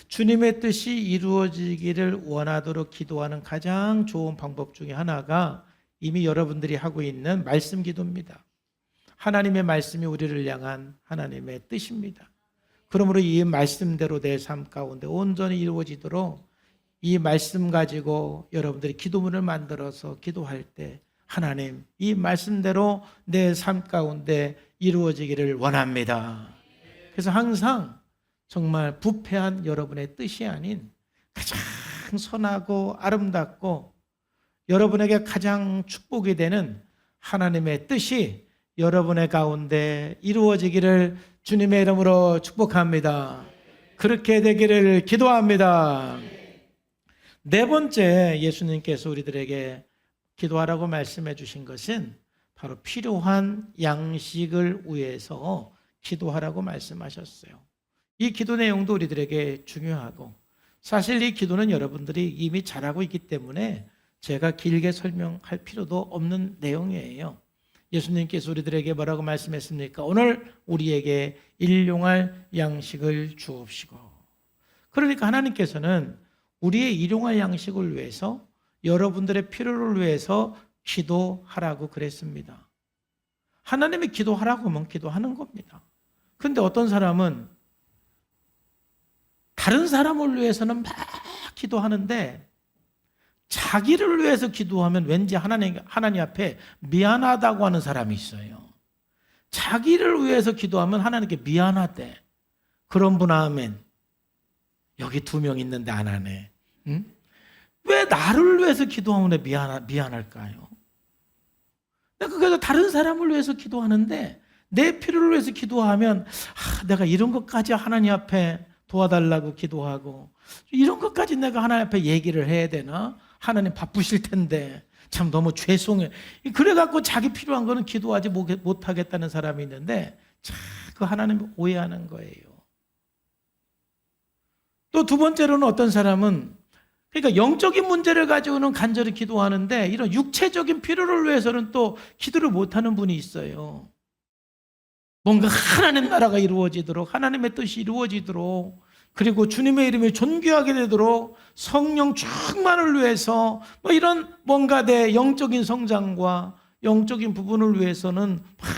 주님의 뜻이 이루어지기를 원하도록 기도하는 가장 좋은 방법 중에 하나가 이미 여러분들이 하고 있는 말씀 기도입니다. 하나님의 말씀이 우리를 향한 하나님의 뜻입니다. 그러므로 이 말씀대로 내 삶 가운데 온전히 이루어지도록 이 말씀 가지고 여러분들이 기도문을 만들어서 기도할 때 하나님, 이 말씀대로 내 삶 가운데 이루어지기를 원합니다. 그래서 항상 정말 부패한 여러분의 뜻이 아닌 가장 선하고 아름답고 여러분에게 가장 축복이 되는 하나님의 뜻이 여러분의 가운데 이루어지기를 주님의 이름으로 축복합니다. 그렇게 되기를 기도합니다. 네 번째, 예수님께서 우리들에게 기도하라고 말씀해 주신 것은 바로 필요한 양식을 위해서 기도하라고 말씀하셨어요. 이 기도 내용도 우리들에게 중요하고, 사실 이 기도는 여러분들이 이미 잘하고 있기 때문에 제가 길게 설명할 필요도 없는 내용이에요. 예수님께서 우리들에게 뭐라고 말씀했습니까? 오늘 우리에게 일용할 양식을 주옵시고. 그러니까 하나님께서는 우리의 일용할 양식을 위해서, 여러분들의 필요를 위해서 기도하라고 그랬습니다. 하나님이 기도하라고 하면 기도하는 겁니다. 근데 어떤 사람은 다른 사람을 위해서는 막 기도하는데 자기를 위해서 기도하면 왠지 하나님 앞에 미안하다고 하는 사람이 있어요. 자기를 위해서 기도하면 하나님께 미안하대. 그런 분 아멘. 여기 2명 있는데 안 하네. 응? 왜 나를 위해서 기도하면 미안할까요? 내가 그래서 다른 사람을 위해서 기도하는데 내 필요를 위해서 기도하면 내가 이런 것까지 하나님 앞에 도와달라고 기도하고 이런 것까지 내가 하나님 앞에 얘기를 해야 되나? 하나님 바쁘실 텐데 참 너무 죄송해. 그래갖고 자기 필요한 거는 기도하지 못하겠다는 사람이 있는데 그 하나님 오해하는 거예요. 또 2번째로는 어떤 사람은 그러니까 영적인 문제를 가지고는 간절히 기도하는데 이런 육체적인 필요를 위해서는 또 기도를 못하는 분이 있어요. 뭔가 하나님 나라가 이루어지도록 하나님의 뜻이 이루어지도록 그리고 주님의 이름이 존귀하게 되도록 성령 충만을 위해서 이런 뭔가 내 영적인 성장과 영적인 부분을 위해서는 막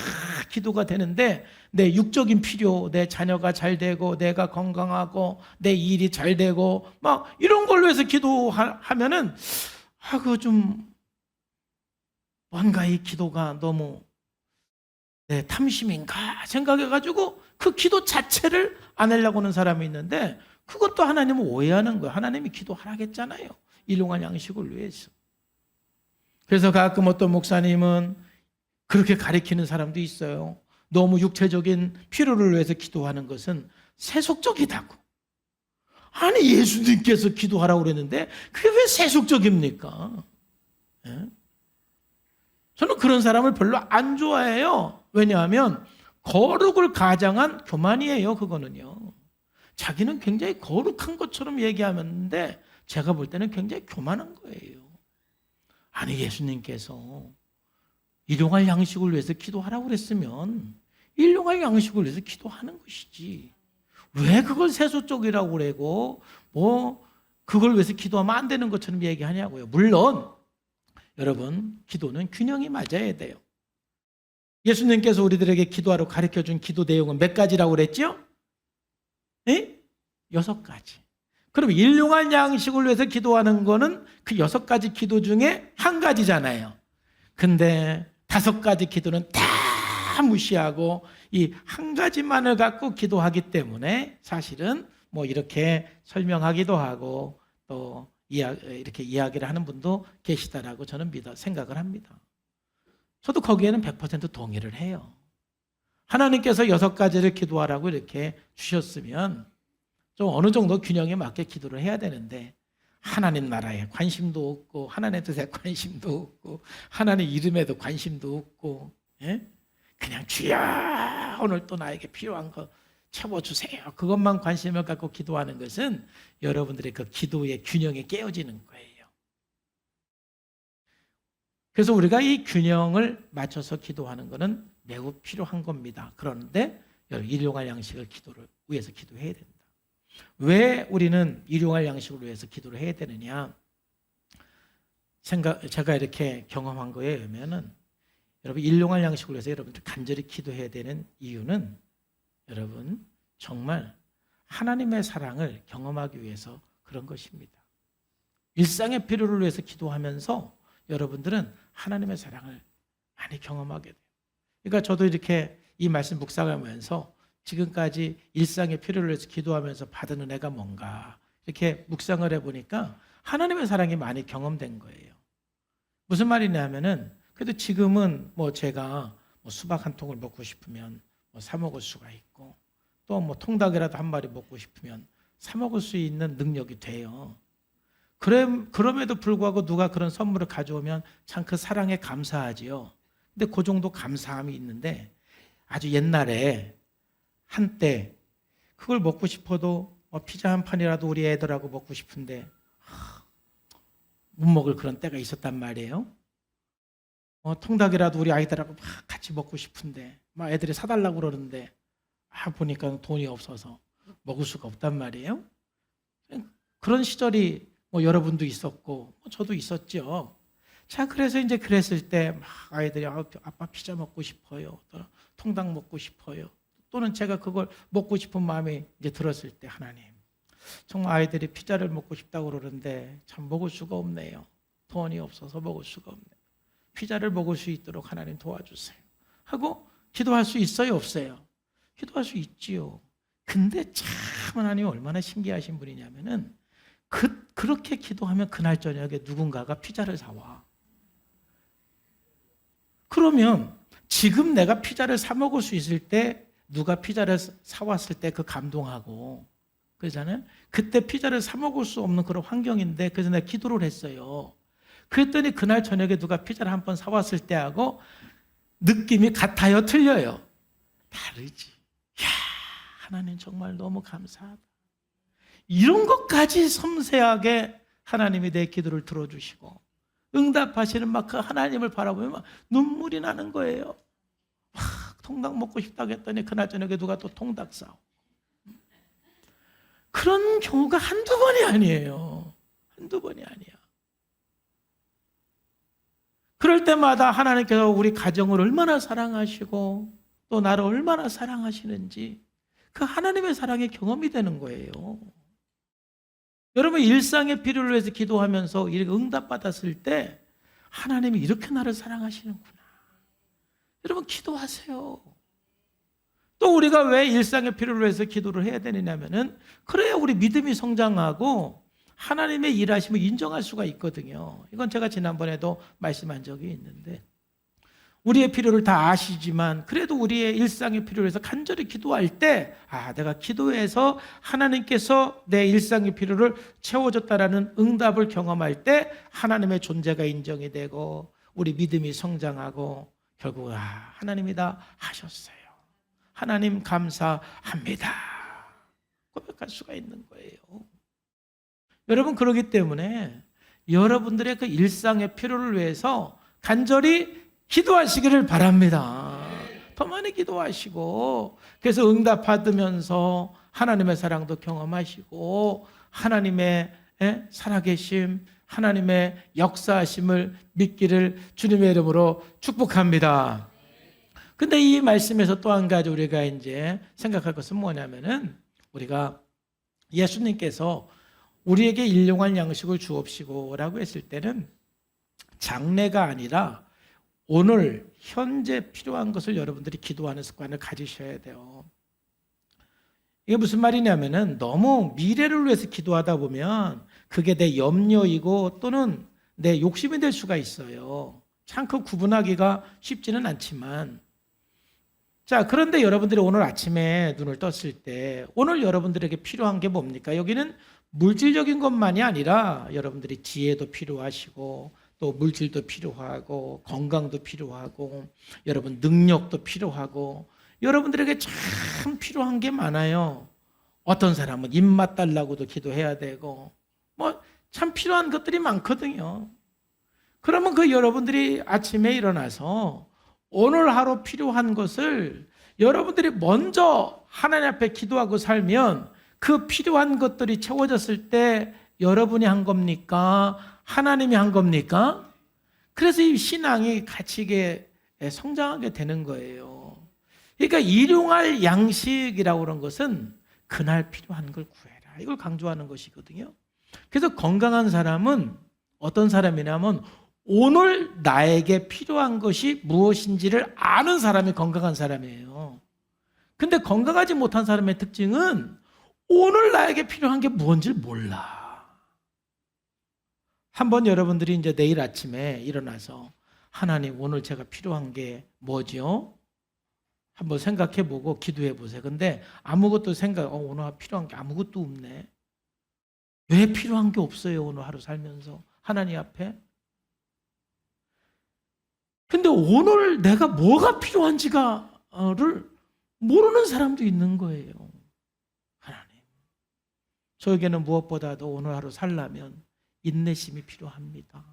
기도가 되는데 내 육적인 필요, 내 자녀가 잘 되고 내가 건강하고 내 일이 잘 되고 막 이런 걸 위해서 기도하면은 그거 좀 뭔가 이 기도가 너무 내 탐심인가 생각해가지고 그 기도 자체를 안 하려고 하는 사람이 있는데 그것도 하나님은 오해하는 거예요. 하나님이 기도하라겠잖아요. 일용할 양식을 위해서. 그래서 가끔 어떤 목사님은 그렇게 가리키는 사람도 있어요. 너무 육체적인 필요를 위해서 기도하는 것은 세속적이다고. 아니 예수님께서 기도하라고 그랬는데 그게 왜 세속적입니까? 예? 저는 그런 사람을 별로 안 좋아해요. 왜냐하면 거룩을 가장한 교만이에요. 그거는요. 자기는 굉장히 거룩한 것처럼 얘기하는데 제가 볼 때는 굉장히 교만한 거예요. 아니 예수님께서 일용할 양식을 위해서 기도하라고 그랬으면 일용할 양식을 위해서 기도하는 것이지. 왜 그걸 세속적이라고 그러고 그걸 위해서 기도하면 안 되는 것처럼 얘기하냐고요. 물론 여러분 기도는 균형이 맞아야 돼요. 예수님께서 우리들에게 기도하러 가르쳐준 기도 내용은 몇 가지라고 그랬죠? 6가지. 그럼 일용할 양식을 위해서 기도하는 거는 그 6가지 기도 중에 한 가지잖아요. 근데 5가지 기도는 다 무시하고 이 한 가지만을 갖고 기도하기 때문에 사실은 이렇게 설명하기도 하고 또 이렇게 이야기를 하는 분도 계시다라고 저는 생각을 합니다. 저도 거기에는 100% 동의를 해요. 하나님께서 6가지를 기도하라고 이렇게 주셨으면 좀 어느 정도 균형에 맞게 기도를 해야 되는데 하나님 나라에 관심도 없고 하나님 뜻에 관심도 없고 하나님 이름에도 관심도 없고 그냥 주여 오늘 또 나에게 필요한 거 채워주세요. 그것만 관심을 갖고 기도하는 것은 여러분들의 그 기도의 균형이 깨어지는 거예요. 그래서 우리가 이 균형을 맞춰서 기도하는 것은 매우 필요한 겁니다. 그런데 일용할 양식을 위해서 기도해야 된다. 왜 우리는 일용할 양식을 위해서 기도를 해야 되느냐? 제가 이렇게 경험한 거에 의하면은 여러분 일용할 양식을 위해서 여러분들 간절히 기도해야 되는 이유는 여러분 정말 하나님의 사랑을 경험하기 위해서 그런 것입니다. 일상의 필요를 위해서 기도하면서 여러분들은 하나님의 사랑을 많이 경험하게 돼요. 그러니까 저도 이렇게 이 말씀 묵상하면서 지금까지 일상의 필요를 위해서 기도하면서 받은 은혜가 뭔가 이렇게 묵상을 해보니까 하나님의 사랑이 많이 경험된 거예요. 무슨 말이냐면은 그래도 지금은 제가 수박 한 통을 먹고 싶으면 사 먹을 수가 있고 또 통닭이라도 한 마리 먹고 싶으면 사 먹을 수 있는 능력이 돼요. 그럼에도 불구하고 누가 그런 선물을 가져오면 참 그 사랑에 감사하지요. 근데 그 정도 감사함이 있는데 아주 옛날에 한때 그걸 먹고 싶어도 피자 한 판이라도 우리 애들하고 먹고 싶은데 못 먹을 그런 때가 있었단 말이에요. 통닭이라도 우리 아이들하고 막 같이 먹고 싶은데 막 애들이 사달라고 그러는데 보니까 돈이 없어서 먹을 수가 없단 말이에요. 그런 시절이 여러분도 있었고 저도 있었죠. 자, 그래서 이제 그랬을 때 막 아이들이 아빠 피자 먹고 싶어요. 통닭 먹고 싶어요. 또는 제가 그걸 먹고 싶은 마음이 이제 들었을 때 하나님, 정말 아이들이 피자를 먹고 싶다고 그러는데 참 먹을 수가 없네요. 돈이 없어서 먹을 수가 없네요. 피자를 먹을 수 있도록 하나님 도와주세요 하고 기도할 수 있어요, 없어요? 기도할 수 있지요. 근데 참 하나님 얼마나 신기하신 분이냐면은 그렇게 기도하면 그날 저녁에 누군가가 피자를 사와. 그러면 지금 내가 피자를 사 먹을 수 있을 때 누가 피자를 사왔을 때 그 감동하고 그러잖아요. 그때 피자를 사 먹을 수 없는 그런 환경인데 그래서 내가 기도를 했어요. 그랬더니 그날 저녁에 누가 피자를 한 번 사왔을 때하고 느낌이 같아요, 틀려요? 다르지. 이야, 하나님 정말 너무 감사하다. 이런 것까지 섬세하게 하나님이 내 기도를 들어주시고 응답하시는 막 그 하나님을 바라보면 막 눈물이 나는 거예요. 막 통닭 먹고 싶다고 했더니 그날 저녁에 누가 또 통닭 사오. 그런 경우가 한두 번이 아니에요. 한두 번이 아니야. 그럴 때마다 하나님께서 우리 가정을 얼마나 사랑하시고 또 나를 얼마나 사랑하시는지 그 하나님의 사랑의 경험이 되는 거예요. 여러분 일상의 필요를 위해서 기도하면서 이렇게 응답받았을 때 하나님이 이렇게 나를 사랑하시는구나. 여러분 기도하세요. 또 우리가 왜 일상의 필요를 위해서 기도를 해야 되느냐면은 그래야 우리 믿음이 성장하고 하나님의 일하심을 인정할 수가 있거든요. 이건 제가 지난번에도 말씀한 적이 있는데 우리의 필요를 다 아시지만 그래도 우리의 일상의 필요를 위해서 간절히 기도할 때 내가 기도해서 하나님께서 내 일상의 필요를 채워줬다라는 응답을 경험할 때 하나님의 존재가 인정이 되고 우리 믿음이 성장하고 결국 하나님이 다 하셨어요. 하나님 감사합니다. 고백할 수가 있는 거예요. 여러분 그렇기 때문에 여러분들의 그 일상의 필요를 위해서 간절히 기도하시기를 바랍니다. 더 많이 기도하시고 그래서 응답 받으면서 하나님의 사랑도 경험하시고 하나님의 살아계심, 하나님의 역사하심을 믿기를 주님의 이름으로 축복합니다. 근데 이 말씀에서 또 한 가지 우리가 이제 생각할 것은 뭐냐면은 우리가 예수님께서 우리에게 일용할 양식을 주옵시고라고 했을 때는 장래가 아니라 오늘 현재 필요한 것을 여러분들이 기도하는 습관을 가지셔야 돼요. 이게 무슨 말이냐면은 너무 미래를 위해서 기도하다 보면 그게 내 염려이고 또는 내 욕심이 될 수가 있어요. 참 그 구분하기가 쉽지는 않지만 자, 그런데 여러분들이 오늘 아침에 눈을 떴을 때 오늘 여러분들에게 필요한 게 뭡니까? 여기는 물질적인 것만이 아니라 여러분들이 지혜도 필요하시고 또 물질도 필요하고 건강도 필요하고 여러분 능력도 필요하고 여러분들에게 참 필요한 게 많아요. 어떤 사람은 입맛 달라고도 기도해야 되고 뭐 참 필요한 것들이 많거든요. 그러면 그 여러분들이 아침에 일어나서 오늘 하루 필요한 것을 여러분들이 먼저 하나님 앞에 기도하고 살면 그 필요한 것들이 채워졌을 때 여러분이 한 겁니까? 하나님이 한 겁니까? 그래서 이 신앙이 가치게 성장하게 되는 거예요. 그러니까 일용할 양식이라고 그런 것은 그날 필요한 걸 구해라. 이걸 강조하는 것이거든요. 그래서 건강한 사람은 어떤 사람이냐면 오늘 나에게 필요한 것이 무엇인지를 아는 사람이 건강한 사람이에요. 근데 건강하지 못한 사람의 특징은 오늘 나에게 필요한 게 뭔지를 몰라. 한번 여러분들이 이제 내일 아침에 일어나서 하나님 오늘 제가 필요한 게 뭐죠? 한번 생각해 보고 기도해 보세요. 근데 아무것도 오늘 필요한 게 아무것도 없네. 왜 필요한 게 없어요? 오늘 하루 살면서 하나님 앞에. 근데 오늘 내가 뭐가 필요한지를 모르는 사람도 있는 거예요. 하나님, 저에게는 무엇보다도 오늘 하루 살려면 인내심이 필요합니다.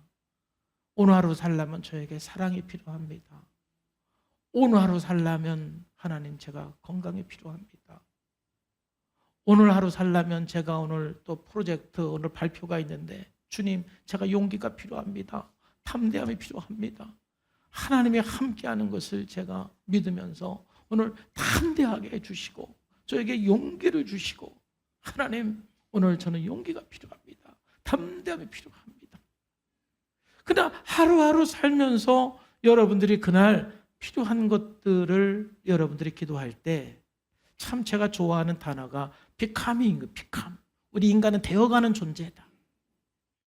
오늘 하루 살려면 저에게 사랑이 필요합니다. 오늘 하루 살려면 하나님 제가 건강이 필요합니다. 오늘 하루 살려면 제가 오늘 또 프로젝트 오늘 발표가 있는데 주님 제가 용기가 필요합니다. 탐대함이 필요합니다. 하나님이 함께하는 것을 제가 믿으면서 오늘 담대하게 해주시고 저에게 용기를 주시고, 하나님 오늘 저는 용기가 필요합니다. 담대함이 필요합니다. 그냥 하루하루 살면서 여러분들이 그날 필요한 것들을 여러분들이 기도할 때, 참 제가 좋아하는 단어가 비카밍, 비캄. 우리 인간은 되어가는 존재다.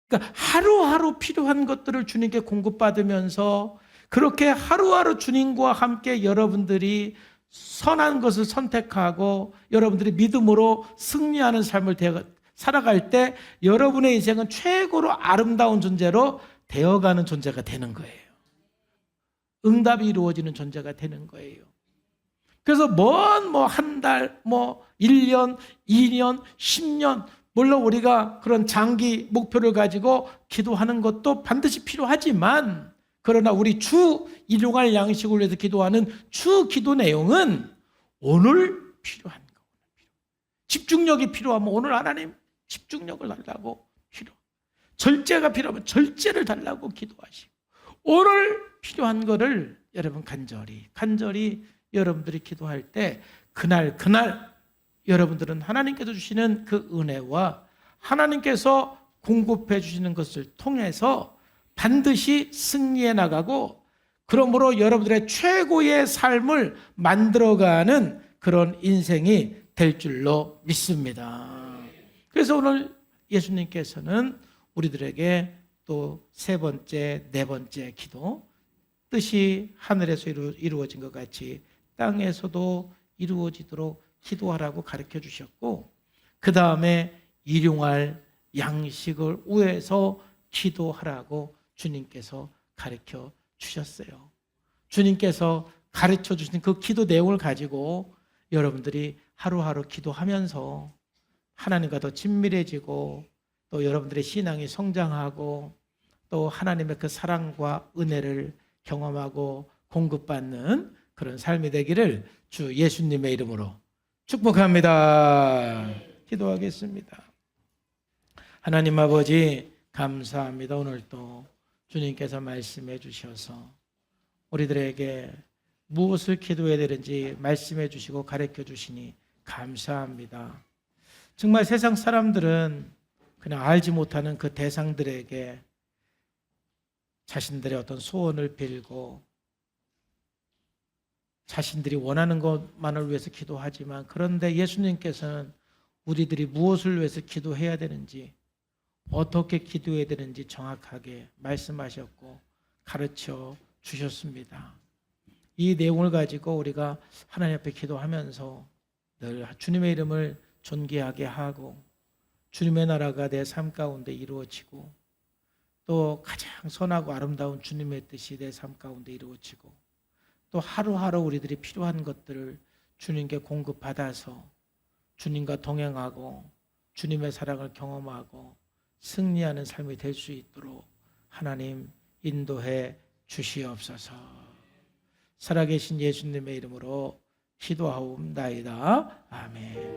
그러니까 하루하루 필요한 것들을 주님께 공급받으면서 그렇게 하루하루 주님과 함께 여러분들이 선한 것을 선택하고 여러분들이 믿음으로 승리하는 삶을 살아갈 때 여러분의 인생은 최고로 아름다운 존재로 되어가는 존재가 되는 거예요. 응답이 이루어지는 존재가 되는 거예요. 그래서 한 달, 1년, 2년, 10년, 물론 우리가 그런 장기 목표를 가지고 기도하는 것도 반드시 필요하지만, 그러나 우리 주 일용할 양식을 위해서 기도하는 주 기도 내용은 오늘 필요한 거. 집중력이 필요하면 오늘 하나님 집중력을 달라고 절제가 필요하면 절제를 달라고 기도하시고, 오늘 필요한 거를 여러분 간절히 여러분들이 기도할 때 그날 여러분들은 하나님께서 주시는 그 은혜와 하나님께서 공급해 주시는 것을 통해서 반드시 승리해 나가고, 그러므로 여러분들의 최고의 삶을 만들어가는 그런 인생이 될 줄로 믿습니다. 그래서 오늘 예수님께서는 우리들에게 또 세 번째, 네 번째 기도, 뜻이 하늘에서 이루어진 것 같이 땅에서도 이루어지도록 기도하라고 가르쳐 주셨고, 그 다음에 일용할 양식을 위해서 기도하라고 주님께서 가르쳐 주셨어요. 주님께서 가르쳐 주신 그 기도 내용을 가지고 여러분들이 하루하루 기도하면서 하나님과 더 친밀해지고, 또 여러분들의 신앙이 성장하고, 또 하나님의 그 사랑과 은혜를 경험하고 공급받는 그런 삶이 되기를 주 예수님의 이름으로 축복합니다. 기도하겠습니다. 하나님 아버지, 감사합니다. 오늘 또 주님께서 말씀해 주셔서 우리들에게 무엇을 기도해야 되는지 말씀해 주시고 가르쳐 주시니 감사합니다. 정말 세상 사람들은 그냥 알지 못하는 그 대상들에게 자신들의 어떤 소원을 빌고 자신들이 원하는 것만을 위해서 기도하지만, 그런데 예수님께서는 우리들이 무엇을 위해서 기도해야 되는지, 어떻게 기도해야 되는지 정확하게 말씀하셨고 가르쳐 주셨습니다. 이 내용을 가지고 우리가 하나님 앞에 기도하면서 늘 주님의 이름을 존귀하게 하고, 주님의 나라가 내 삶 가운데 이루어지고, 또 가장 선하고 아름다운 주님의 뜻이 내 삶 가운데 이루어지고, 또 하루하루 우리들이 필요한 것들을 주님께 공급받아서 주님과 동행하고 주님의 사랑을 경험하고 승리하는 삶이 될 수 있도록 하나님 인도해 주시옵소서. 살아계신 예수님의 이름으로 기도하옵나이다. 아멘.